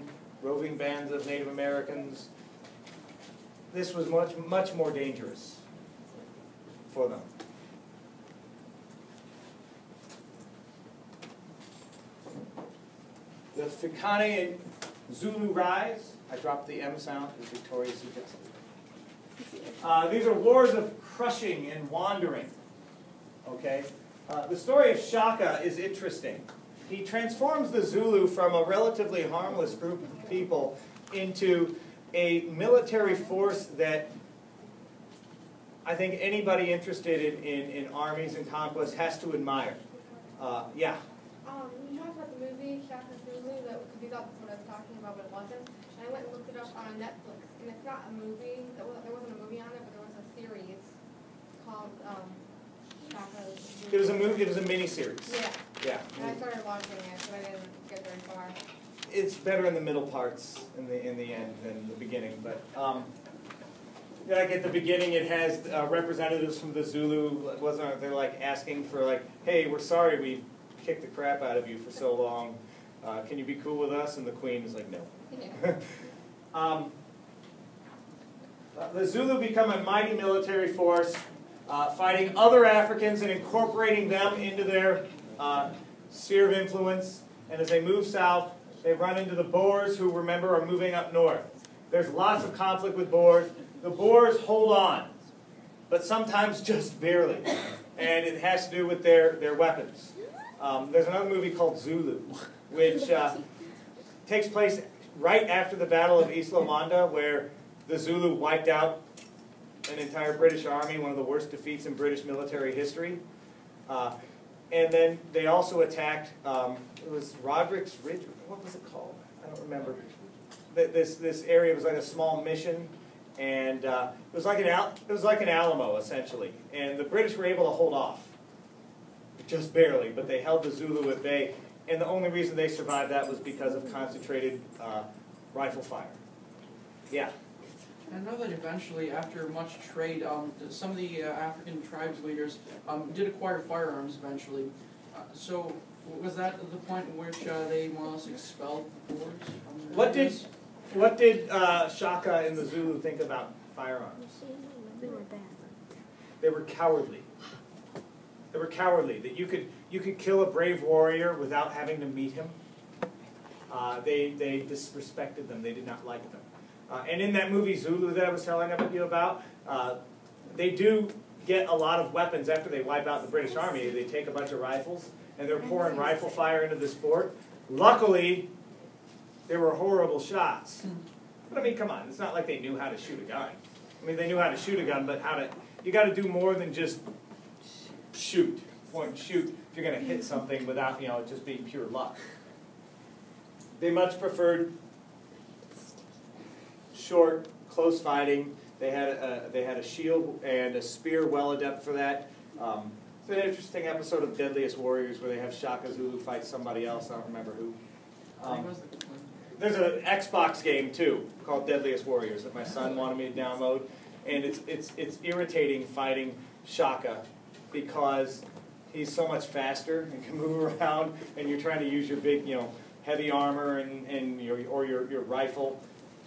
A: roving bands of Native Americans, this was much more dangerous for them. The Fikane and Zulu rise. I dropped the M sound because Victoria's Secret. These are wars of crushing and wandering. Okay? The story of Shaka is interesting. He transforms the Zulu from a relatively harmless group of people into a military force that I think anybody interested in armies and conquest has to admire. Yeah.
J: You talked about the movie Shaka Zulu that you thought that's what I was talking about, but it wasn't. And I went and looked it up on Netflix, and it's not a movie. There wasn't a movie on it, but there was a series called Shaka Zulu.
A: It was a movie. It was a mini-series.
J: Yeah.
A: Yeah.
J: And I started watching it, but I didn't get very far.
A: It's better in the middle parts in the end than the beginning, but like at the beginning, it has representatives from the Zulu. Wasn't they're like asking for like, hey, we're sorry we kicked the crap out of you for so long. Can you be cool with us? And the Queen is like, no.
J: Yeah.
A: The Zulu become a mighty military force, fighting other Africans and incorporating them into their sphere of influence. And as they move south, they run into the Boers, who, remember, are moving up north. There's lots of conflict with Boers. The Boers hold on, but sometimes just barely. And it has to do with their weapons. There's another movie called Zulu, which takes place right after the Battle of East Luanda, where the Zulu wiped out an entire British army, one of the worst defeats in British military history. And then they also attacked, it was Roderick's Ridge, what was it called? I don't remember. This area was like a small mission, and it was like an Alamo, essentially. And the British were able to hold off, just barely, but they held the Zulu at bay. And the only reason they survived that was because of concentrated rifle fire. Yeah.
K: I know that eventually, after much trade, some of the African tribes leaders did acquire firearms eventually. So was that the point in which they more or less expelled the Boers?
A: What did Shaka and the Zulu think about firearms?
D: They were bad.
A: They were cowardly. They were cowardly. That you could kill a brave warrior without having to meet him. They disrespected them. They did not like them. And in that movie Zulu that I was telling you about, they do get a lot of weapons after they wipe out the British Army. They take a bunch of rifles, and they're pouring rifle fire into this fort. Luckily, there were horrible shots. But I mean, come on, it's not like they knew how to shoot a gun. I mean, they knew how to shoot a gun, but you got to do more than just shoot, point and shoot, if you're going to hit something without, it just being pure luck. They much preferred short, close fighting. They had a shield and a spear well adept for that. It's an interesting episode of Deadliest Warriors where they have Shaka Zulu fight somebody else. I don't remember who. There's an Xbox game too called Deadliest Warriors that my son wanted me to download, and it's irritating fighting Shaka because he's so much faster and can move around, and you're trying to use your big heavy armor and your rifle,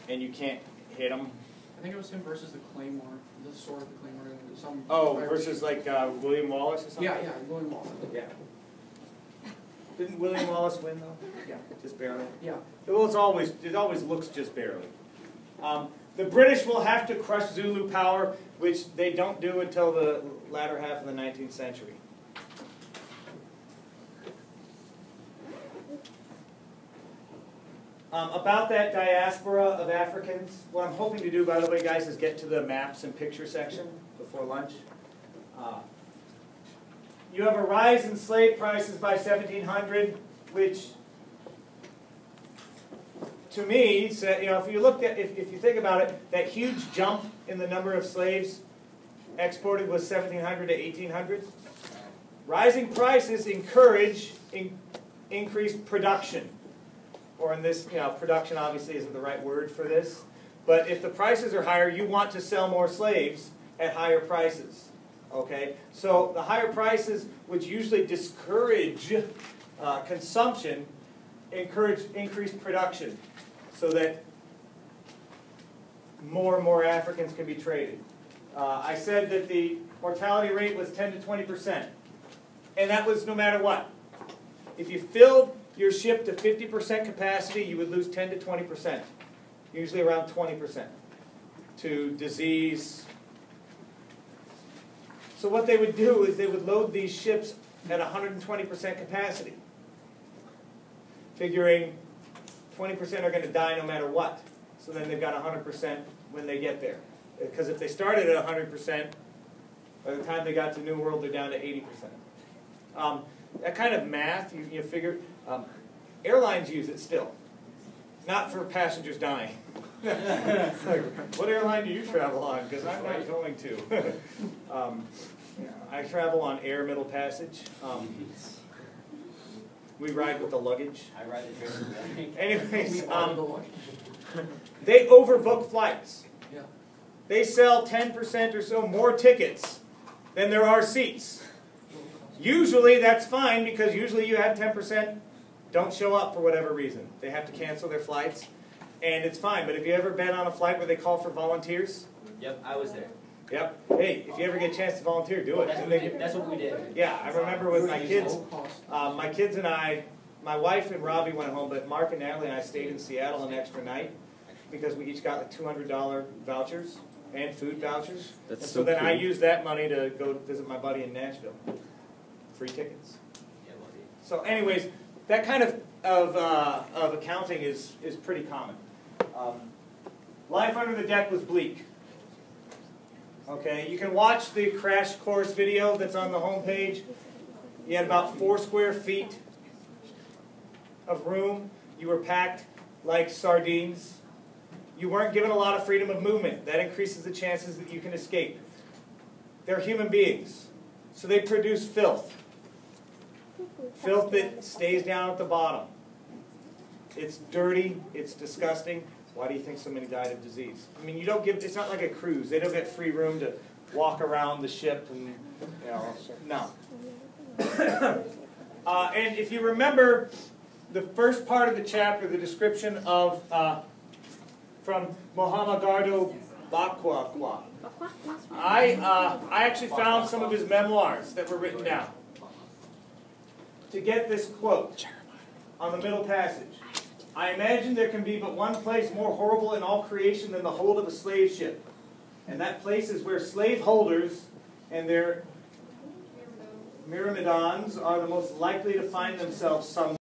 A: and you can't hit him.
K: I think it was him versus the Claymore, the sword of the Claymore.
A: Versus like William Wallace or something?
K: Yeah, William Wallace.
A: Yeah. Didn't William Wallace win though? Yeah, just barely.
K: Yeah.
A: Well, it always looks just barely. The British will have to crush Zulu power, which they don't do until the latter half of the 19th century. About that diaspora of Africans, what I'm hoping to do, by the way, guys, is get to the maps and picture section before lunch. You have a rise in slave prices by 1700, which, to me, if you think about it, that huge jump in the number of slaves exported was 1700 to 1800. Rising prices encourage increased production. Or in this, production obviously isn't the right word for this. But if the prices are higher, you want to sell more slaves at higher prices. Okay? So the higher prices, which usually discourage consumption, encourage increased production so that more and more Africans can be traded. I said that the mortality rate was 10 to 20%. And that was no matter what. If you filled your ship to 50% capacity, you would lose 10 to 20%, usually around 20%, to disease. So what they would do is they would load these ships at 120% capacity, figuring 20% are going to die no matter what. So then they've got 100% when they get there. Because if they started at 100%, By the time they got to New World, they're down to 80%. That kind of math, you figure, airlines use it still. Not for passengers dying. Like, what airline do you travel on? Because I'm not going to. I travel on Air Middle Passage. We ride with the luggage.
C: I ride the train.
A: Anyways, they overbook flights.
K: Yeah.
A: They sell 10% or so more tickets than there are seats. Usually that's fine because usually you have 10% don't show up for whatever reason. They have to cancel their flights, and it's fine. But have you ever been on a flight where they call for volunteers?
C: Yep, I was there.
A: Yep. Hey, if you ever get a chance to volunteer, do it.
C: That's what we did.
A: Yeah, I remember with my kids and I, my wife and Robbie went home, but Mark and Natalie and I stayed in Seattle an extra night because we each got like $200 vouchers and food vouchers.
I: That's
A: and
I: so
A: then I
I: cool.
A: used that money to go visit my buddy in Nashville. Free tickets.
C: Yeah, buddy.
A: So anyways, that kind of accounting is pretty common. Life under the deck was bleak. Okay, you can watch the crash course video that's on the homepage. You had about 4 square feet of room. You were packed like sardines. You weren't given a lot of freedom of movement. That increases the chances that you can escape. They're human beings, so they produce filth. Filth that stays down at the bottom. It's dirty, it's disgusting. Why do you think so many died of disease? I mean, you don't give, it's not like a cruise. They don't get free room to walk around the ship and, you know, no. And if you remember the first part of the chapter, the description of, from Mohammagardo Bakwa. I actually found some of his memoirs that were written down to get this quote on the middle passage. I imagine there can be but one place more horrible in all creation than the hold of a slave ship. And that place is where slave holders and their myrmidons are the most likely to find themselves some